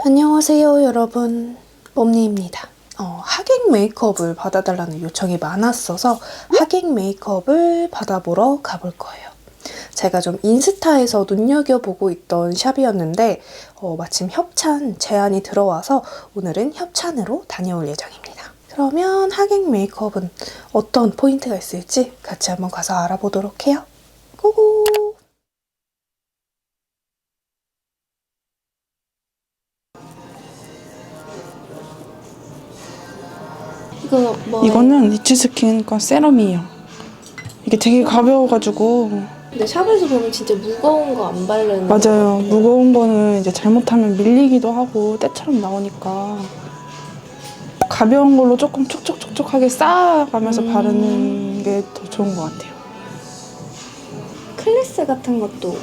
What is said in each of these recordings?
안녕하세요 여러분, 뽐니입니다. 하객 메이크업을 받아달라는 요청이 많았어서 하객 메이크업을 받아보러 가볼 거예요. 제가 좀 인스타에서 눈여겨보고 있던 샵이었는데 마침 협찬 제안이 들어와서 오늘은 협찬으로 다녀올 예정입니다. 그러면 하객 메이크업은 어떤 포인트가 있을지 같이 한번 가서 알아보도록 해요. 고고! 이거 뭐예요? 이거는 리치스킨 거 세럼이에요. 이게 되게 가벼워가지고. 근데 샵에서 보면 진짜 무거운 거 안 바르는 맞아요. 무거운 거는 이제 잘못하면 밀리기도 하고 때처럼 나오니까 가벼운 걸로 조금 촉촉촉촉하게 쌓아가면서 바르는 게 더 좋은 것 같아요. 클래스 같은 것도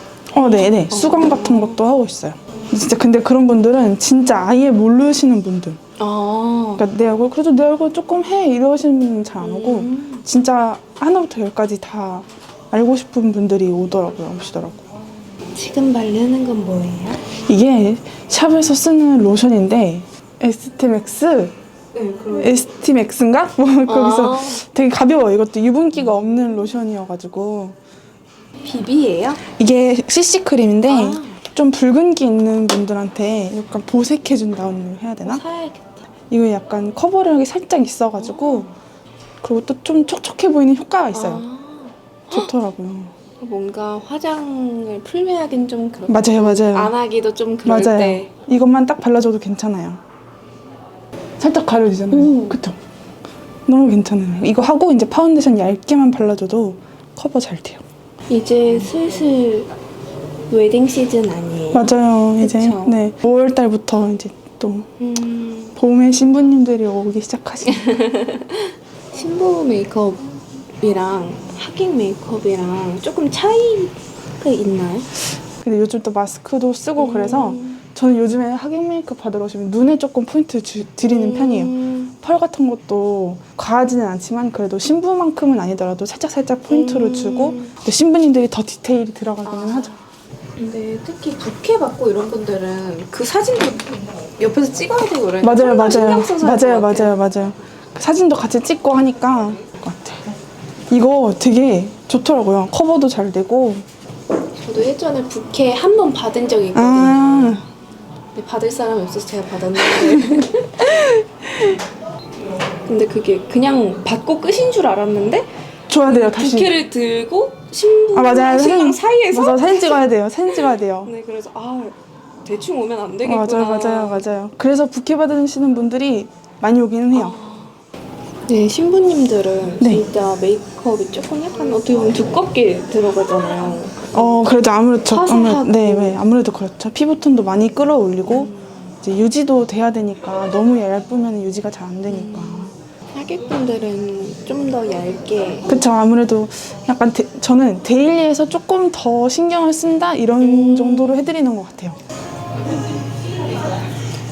네네. 수강 같은 것도 하고 있어요. 진짜 근데 그런 분들은 진짜 아예 모르시는 분들. 그러니까 내 얼굴 그래도 내 얼굴 조금 해 이러시는 분은 잘 안 오고 진짜 하나부터 열까지 다 알고 싶은 분들이 오시더라고요. 지금 바르는 건 뭐예요? 이게 샵에서 쓰는 로션인데 에스티맥스? 에스티맥스인가? 거기서 되게 가벼워요. 이것도 유분기가 없는 로션이어가지고 비비예요? 이게 CC 크림인데 좀 붉은기 있는 분들한테 약간 보색해준다고 해야 되나? 사야겠다. 이거 약간 커버력이 살짝 있어가지고 그리고 또 좀 촉촉해 보이는 효과가 있어요. 좋더라고요. 뭔가 화장을 풀메하긴 좀 그렇고 맞아요. 안 하기도 좀 그럴 맞아요. 때 이것만 딱 발라줘도 괜찮아요. 살짝 가려지잖아요. 그쵸? 너무 괜찮아요. 이거 하고 이제 파운데이션 얇게만 발라줘도 커버 잘 돼요. 이제 슬슬 웨딩 시즌 아니에요? 맞아요. 이제 그쵸? 네 5월달부터 이제 또 봄에 신부님들이 오기 시작하시네. 신부 메이크업이랑 하객 메이크업이랑 조금 차이가 있나요? 근데 요즘 또 마스크도 쓰고 그래서 저는 요즘에 하객 메이크업 받으러 오시면 눈에 조금 포인트 드리는 편이에요. 펄 같은 것도 과하지는 않지만 그래도 신부만큼은 아니더라도 살짝 포인트를 주고 근데 신부님들이 더 디테일이 들어가기는 하죠. 근데 특히 부케 받고 이런 분들은 그 사진도 옆에서 찍어야 되고 그래. 맞아요. 그 사진도 같이 찍고 하니까 것 같아요. 이거 되게 좋더라고요. 커버도 잘 되고. 저도 예전에 부케 한 번 받은 적이 있거든요. 근데 받을 사람이 없어서 제가 받았는데 근데 그게 그냥 받고 끝인 줄 알았는데 줘야 돼요, 다시. 부케를 들고 신랑 맞아요. 사이에서 맞아, 사진 찍어야 돼요. 네, 그래서 대충 오면 안 되겠구나. 맞아요. 그래서 부케 받으시는 분들이 많이 오기는 해요. 네, 신부님들은 네. 진짜 메이크업이 조금 약간 어떻게 보면 두껍게 들어가잖아요. 그래도 아무래도 화사하고. 네, 아무래도 그렇죠. 피부톤도 많이 끌어올리고 이제 유지도 돼야 되니까 너무 얇으면 유지가 잘 안 되니까. 하객분들은 좀 더 얇게. 그쵸. 아무래도 약간 저는 데일리에서 조금 더 신경을 쓴다 이런 정도로 해드리는 것 같아요.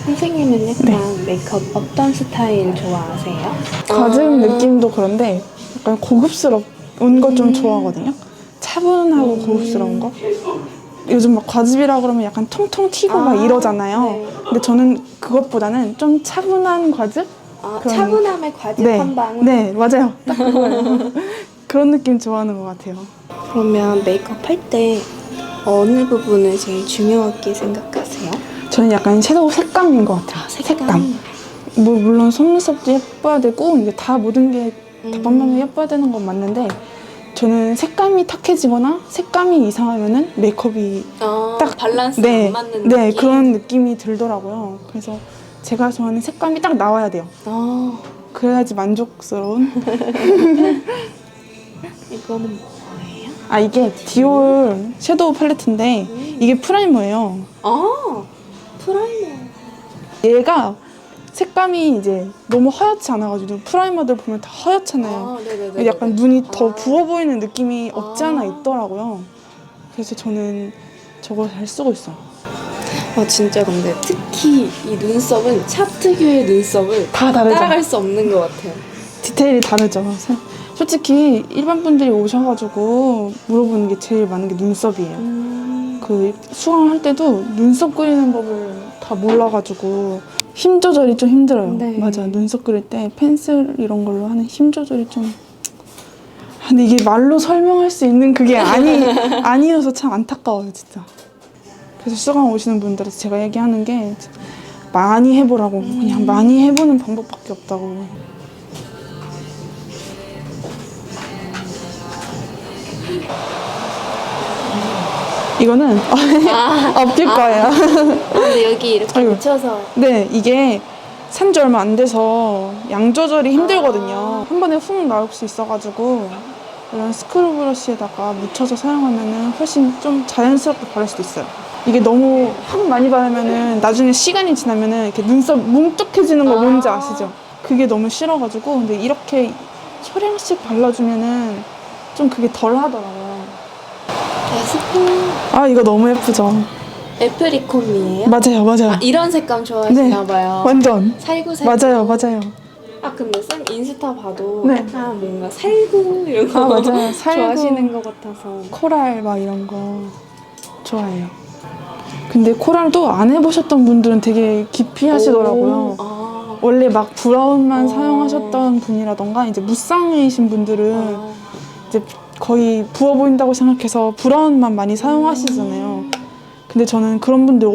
선생님은 약간 메이크업 어떤 스타일 좋아하세요? 가즘 느낌도 그런데 약간 고급스러운 거 좀 좋아하거든요. 차분하고 고급스러운 거. 요즘 막 과즙이라 그러면 약간 통통 튀고 막 이러잖아요. 네. 근데 저는 그것보다는 좀 차분한 과즙? 차분함의 과즙 한 방울? 네, 맞아요. 딱 그거예요. 그런 느낌 좋아하는 것 같아요. 그러면 메이크업 할 때 어느 부분을 제일 중요하게 생각하세요? 저는 약간 섀도우 색감인 것 같아요. 색감. 뭐 물론 속눈썹도 예뻐야 되고 이제 다 모든 게 다 반면에 예뻐야 되는 건 맞는데 저는 색감이 탁해지거나 색감이 이상하면은 메이크업이 딱 밸런스가 안 맞는 네, 느낌? 그런 느낌이 들더라고요. 그래서 제가 좋아하는 색감이 딱 나와야 돼요. 그래야지 만족스러운. 이거는 뭐예요? 이게 디올 섀도우 팔레트인데 이게 프라이머예요. 프라이머. 얘가 색감이 이제 너무 허옇지 않아가지고 프라이머들 보면 다 허옇잖아요. 네네네. 약간 눈이 더 부어 보이는 느낌이 없지 않아 있더라고요. 그래서 저는 저거 잘 쓰고 있어요. 진짜 근데 특히 이 눈썹은 샵 특유의 눈썹을 다 다르죠. 따라갈 수 없는 것 같아요. 디테일이 다르죠. 솔직히 일반 분들이 오셔가지고 물어보는 게 제일 많은 게 눈썹이에요. 그 수강할 때도 눈썹 그리는 법을 다 다 몰라가지고 힘 조절이 좀 힘들어요. 네. 맞아. 눈썹 그릴 때 펜슬 이런 걸로 하는 힘 조절이 좀. 근데 이게 말로 설명할 수 있는 그게 아니어서 참 안타까워요, 진짜. 그래서 수강 오시는 분들한테 제가 얘기하는 게 많이 해보라고. 그냥 많이 해보는 방법밖에 없다고. 이거는 엎질 거예요. 근데 여기 이렇게 아이고. 묻혀서 네, 이게 산지 얼마 안 돼서 양 조절이 힘들거든요. 한 번에 훅 나올 수 있어가지고 이런 스크루 브러쉬에다가 묻혀서 사용하면은 훨씬 좀 자연스럽게 바를 수도 있어요. 이게 너무 확 많이 바르면은 나중에 시간이 지나면은 이렇게 눈썹 뭉툭해지는 거 뭔지 아시죠? 그게 너무 싫어가지고 근데 이렇게 소량씩 발라주면은 좀 그게 덜 하더라고요. 에스쁘 아, 이거 너무 예쁘죠? 애프리콤이에요? 맞아요, 맞아요. 이런 색감 좋아하시나 봐요. 완전. 살구색. 맞아요, 맞아요. 아 근데 쌤 인스타 봐도 네. 약간 뭔가 살구 이런 거 아, 맞아요. 살구. 좋아하시는 것 같아서. 코랄 막 이런 거 좋아해요. 근데 코랄도 안 해보셨던 분들은 되게 깊이 하시더라고요. 아. 원래 막 브라운만 어. 사용하셨던 분이라던가 이제 무쌍이신 분들은 아. 이제 거의 부어 보인다고 생각해서 브라운만 많이 사용하시잖아요. 근데 저는 그런 분들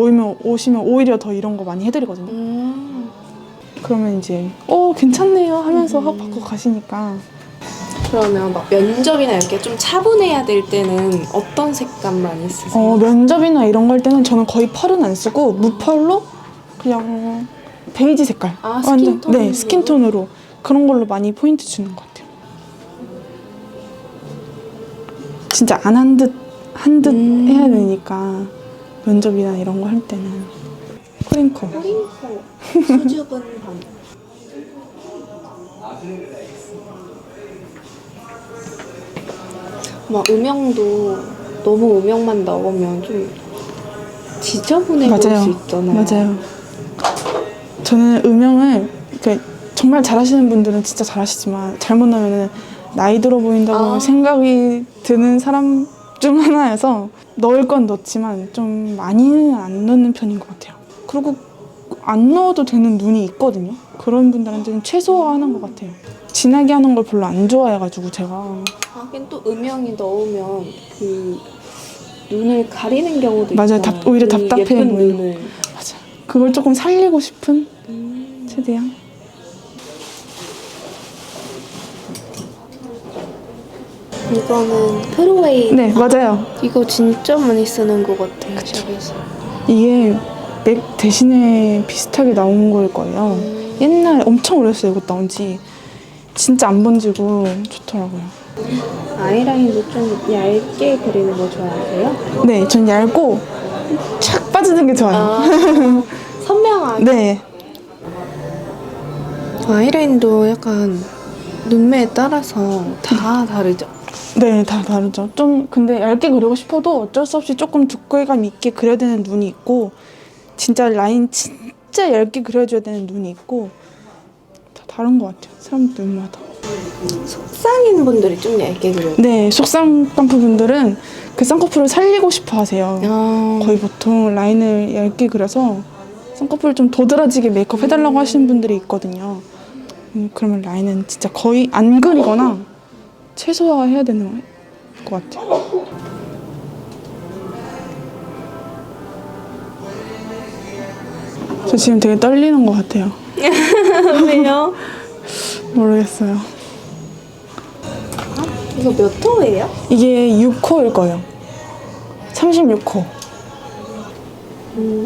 오시면 오히려 더 이런 거 많이 해드리거든요. 그러면 이제 괜찮네요 하면서 확 바꿔 가시니까. 그러면 막 면접이나 이렇게 좀 차분해야 될 때는 어떤 색감 많이 쓰세요? 면접이나 이런 거 할 때는 저는 거의 펄은 안 쓰고 무펄로 그냥 베이지 색깔. 아, 스킨톤으로? 네, 스킨톤으로 그런 걸로 많이 포인트 주는 것 같아요. 진짜 안 한 듯 해야 되니까 면접이나 이런 거 할 때는 코링코. 코링코 수줍은 밤. 막 음영도 너무 음영만 나오면 좀 지저분해 보일 맞아요. 수 있잖아요. 맞아요. 저는 음영을 정말 잘하시는 분들은 진짜 잘하시지만 잘못 넣으면 나이 들어 보인다고 생각이 드는 사람 중 하나여서 넣을 건 넣지만 좀 많이는 안 넣는 편인 것 같아요. 그리고 안 넣어도 되는 눈이 있거든요. 그런 분들한테는 최소화하는 것 같아요. 진하게 하는 걸 별로 안 좋아해가지고 제가. 하긴 또 음영이 넣으면 그 눈을 가리는 경우도 맞아요. 있잖아요. 오히려 그 답답해 예쁜 보이는. 눈을. 맞아. 그걸 조금 살리고 싶은 최대한. 이거는 프로웨이. 네, 맞아요. 이거 진짜 많이 쓰는 것 같아요. 샵에서. 이게 맥 대신에 비슷하게 나온 걸 거예요. 옛날에 엄청 오래됐어요. 이거 나온 지. 진짜 안 번지고 좋더라고요. 아이라인도 좀 얇게 그리는 거 좋아하세요? 네, 전 얇고 착 빠지는 게 좋아요. 선명하게. 네. 아이라인도 약간 눈매에 따라서 다 다르죠? 네, 다 다르죠. 좀 근데 얇게 그리고 싶어도 어쩔 수 없이 조금 두께감 있게 그려야 되는 눈이 있고 진짜 라인 진짜 얇게 그려줘야 되는 눈이 있고 다 다른 것 같아요. 사람 눈마다. 속상인 분들이 좀 얇게 그려요. 네, 속쌍꺼풀 분들은 그 쌍꺼풀을 살리고 싶어 하세요. 거의 보통 라인을 얇게 그려서 쌍꺼풀을 좀 도드라지게 메이크업 해달라고 하시는 분들이 있거든요. 그러면 라인은 진짜 거의 안 그리거나 최소화해야 되는 것 같아요. 저 지금 되게 떨리는 것 같아요. 왜요? 모르겠어요. 이거 몇 호예요? 이게 6호일 거예요. 36호.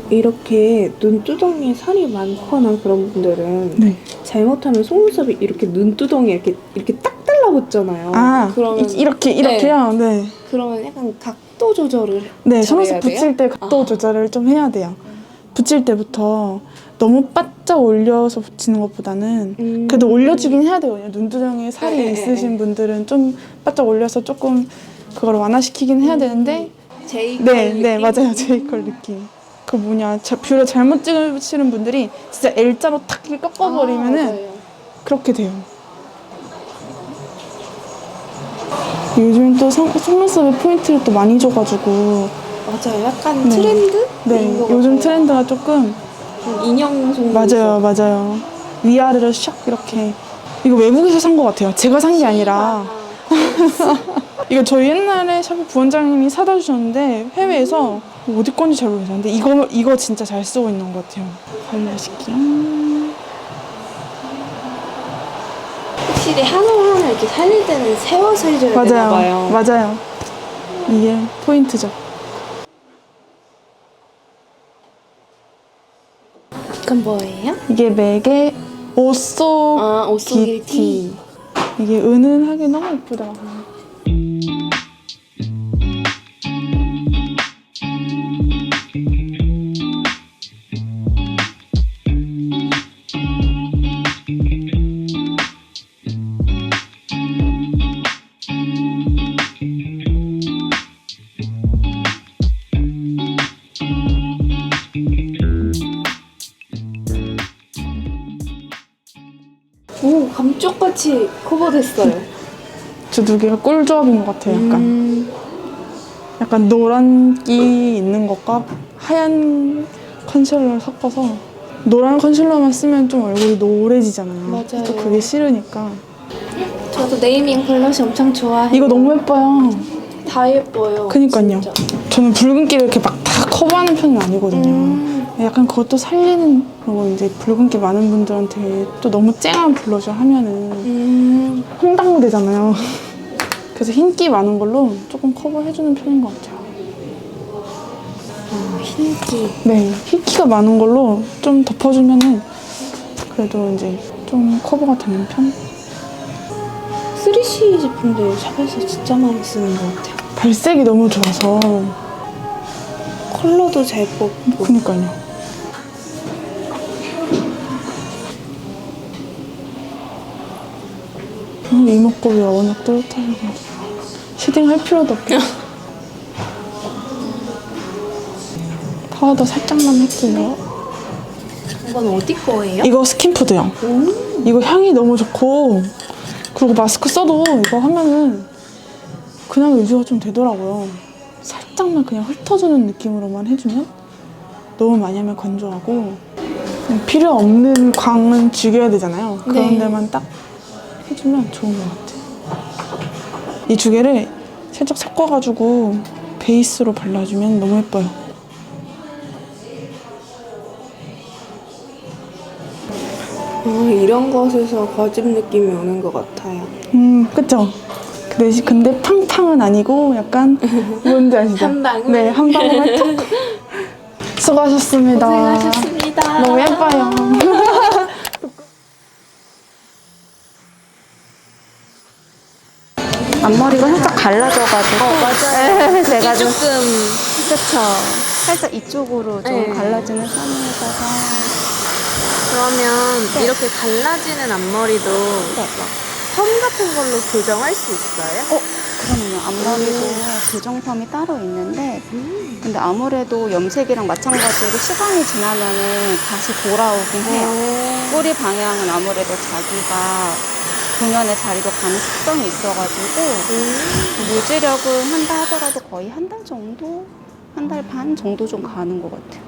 이렇게 눈두덩이에 살이 많거나 그런 분들은 네. 잘못하면 속눈썹이 이렇게 눈두덩이에 이렇게 딱 달라붙잖아요. 그러면 이렇게요. 네. 그러면 약간 각도 조절을 네, 잘해야 속눈썹 돼요? 붙일 때 각도 조절을 좀 해야 돼요. 붙일 때부터 너무 바짝 올려서 붙이는 것보다는 그래도 올려주긴 해야 되거든요. 눈두덩이에 살이 네, 있으신 분들은 좀 바짝 올려서 조금 그걸 완화시키긴 해야 되는데 제이컬 네, 느낌? 네, 맞아요. 제이컬 느낌. 그 뷰러 잘못 찍으시는 분들이 진짜 L자로 탁 이렇게 꺾어버리면은 맞아요. 그렇게 돼요. 요즘 또 속눈썹에 포인트를 또 많이 줘가지고 맞아요. 약간 네. 트렌드? 네, 요즘 트렌드가 조금 인형 송. 맞아요. 위아래로 샥 이렇게. 이거 외국에서 산 것 같아요. 제가 산 게 아니라. 이거 저희 옛날에 샵 부원장님이 사다 주셨는데 해외에서 어디 건지 잘 모르겠어요. 근데 이거 진짜 잘 쓰고 있는 것 같아요. 관리시키랑. 확실히 하나하나 이렇게 살릴 때는 세워서 해줘야 되나 봐요. 맞아요. 이게 포인트죠. 그건 뭐예요? 이게 맥의 옷속 옷속 티. 이게 은은하게 너무 예쁘더라고요. 오, 감쪽같이 커버됐어요. 저 두 개가 꿀조합인 것 같아요. 약간 노란기 있는 것과 하얀 컨실러를 섞어서 노란 컨실러만 쓰면 좀 얼굴이 노래지잖아요. 맞아요. 또 그게 싫으니까. 저도 네이밍 블러쉬 엄청 좋아해요. 이거 너무 예뻐요. 다 예뻐요. 그니까요. 진짜. 저는 붉은기를 이렇게 막 다 커버하는 편은 아니거든요. 약간 그것도 살리는, 그리고 이제 붉은기 많은 분들한테 또 너무 쨍한 블러셔 하면은 황당되잖아요. 그래서 흰기 많은 걸로 조금 커버해주는 편인 것 같아요. 흰기. 네, 흰기가 많은 걸로 좀 덮어주면은 그래도 이제 좀 커버가 되는 편? 3C 제품들 샵에서 진짜 많이 쓰는 것 같아요. 발색이 너무 좋아서. 컬러도 잘 뽑고. 그니까요. 이목구비가 워낙 또렷하셔가지고 쉐딩할 필요도 없고 파우더 살짝만 할게요. 이건 어디 거예요? 이거 스킨푸드요. 이거 향이 너무 좋고, 그리고 마스크 써도 이거 하면은 그냥 유지가 좀 되더라고요. 살짝만 그냥 훑어주는 느낌으로만 해주면, 너무 많이 하면 건조하고 필요 없는 광은 죽여야 되잖아요. 그런 데만 딱 해주면 좋은 것 같아요. 이 두 개를 살짝 섞어가지고 베이스로 발라주면 너무 예뻐요. 이런 것에서 거짓 느낌이 오는 것 같아요. 그쵸? 근데 팡팡은 아니고 약간 뭔지 아시죠? 한 방울? 네, 한 방울 톡. 수고하셨습니다. 고생하셨습니다. 너무 예뻐요. 앞머리가 살짝 갈라져가지고 맞아요. 제가 좀 조금 그쵸 살짝 이쪽으로 좀 네. 갈라지는 편이다가 그러면 이렇게 갈라지는 앞머리도 펌 같은 걸로 교정할 수 있어요? 그러면요 앞머리도 교정펌이 따로 있는데 근데 아무래도 염색이랑 마찬가지로 시간이 지나면은 다시 돌아오긴 해요. 뿌리 방향은 아무래도 자기가 본연의 자리로 가는 습성이 있어가지고 무지력은 한다 하더라도 거의 한 달 정도? 한 달 반 정도 좀 가는 것 같아요.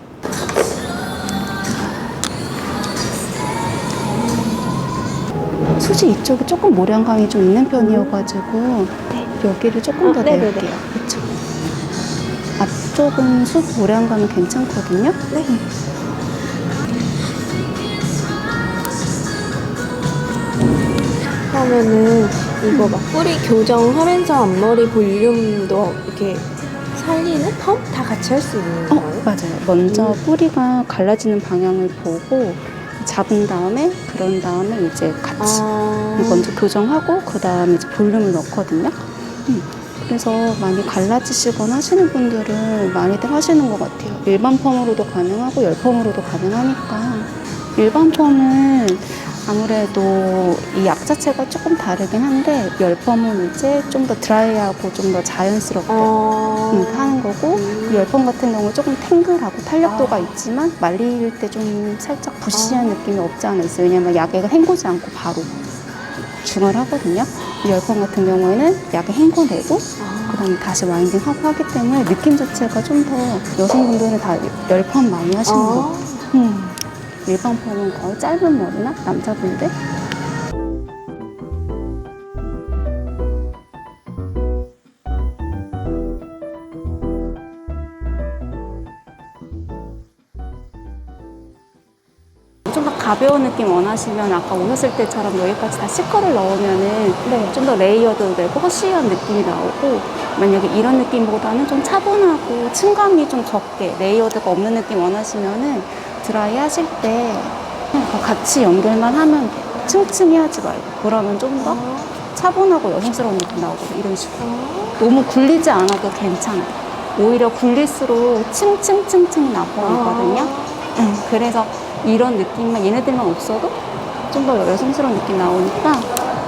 수지 이쪽이 조금 모량감이 좀 있는 편이어가지고 여기를 조금 더 네네네. 내릴게요. 그쵸? 앞쪽은 숱 모량감이 괜찮거든요. 네. 그러면은 이거 막 뿌리 교정하면서 앞머리 볼륨도 이렇게 살리는 펌? 다 같이 할 수 있는 거예요? 맞아요. 먼저 뿌리가 갈라지는 방향을 보고 잡은 다음에 그런 다음에 이제 같이 먼저 교정하고 그 다음에 이제 볼륨을 넣거든요. 그래서 많이 갈라지시거나 하시는 분들은 많이들 하시는 것 같아요. 일반 펌으로도 가능하고 열펌으로도 가능하니까 일반 펌은 아무래도 이 약 자체가 조금 다르긴 한데 열펌은 이제 좀 더 드라이하고 좀 더 자연스럽게 하는 거고 열펌 같은 경우는 조금 탱글하고 탄력도가 있지만 말릴 때 좀 살짝 부시한 느낌이 없지 않아 있어요. 왜냐면 약액을 헹구지 않고 바로 중화를 하거든요. 열펌 같은 경우에는 약을 헹궈내고 그다음에 다시 와인딩하고 하기 때문에 느낌 자체가 좀 더 여성분들은 다 열펌 많이 하시는 것 같아요. 일반 펌은 거의 짧은 머리나 남자분들 좀 더 가벼운 느낌 원하시면 아까 오셨을 때처럼 여기까지 다 C컬을 넣으면은 네. 좀 더 레이어드 되고 허쉬한 느낌이 나오고, 만약에 이런 느낌보다는 좀 차분하고 층감이 좀 적게 레이어드가 없는 느낌 원하시면은 드라이 하실 때 그냥 같이 연결만 하면 돼요. 층층이 하지 말고. 그러면 좀 더 차분하고 여성스러운 느낌 나오거든요. 이런 식으로. 너무 굴리지 않아도 괜찮아요. 오히려 굴릴수록 층층층층이 나버리거든요. 그래서 이런 느낌만 얘네들만 없어도 좀 더 여성스러운 느낌 나오니까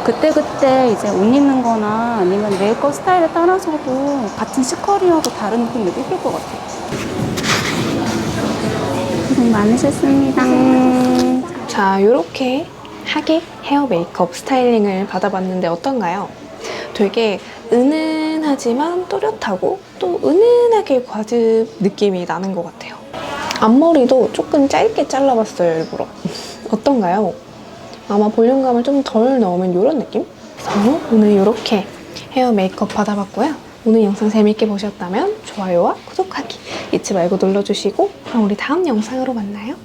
그때그때 이제 옷 입는 거나 아니면 메이크업 스타일에 따라서도 같은 C컬이어도 다른 느낌 느낄 것 같아요. 고생 많으셨습니다. 자, 이렇게 하객 헤어 메이크업 스타일링을 받아봤는데 어떤가요? 되게 은은하지만 또렷하고 또 은은하게 과즙 느낌이 나는 것 같아요. 앞머리도 조금 짧게 잘라봤어요, 일부러. 어떤가요? 아마 볼륨감을 좀 덜 넣으면 이런 느낌? 그래서 오늘 이렇게 헤어 메이크업 받아봤고요. 오늘 영상 재밌게 보셨다면 좋아요와 구독하기 잊지 말고 눌러주시고 그럼 우리 다음 영상으로 만나요.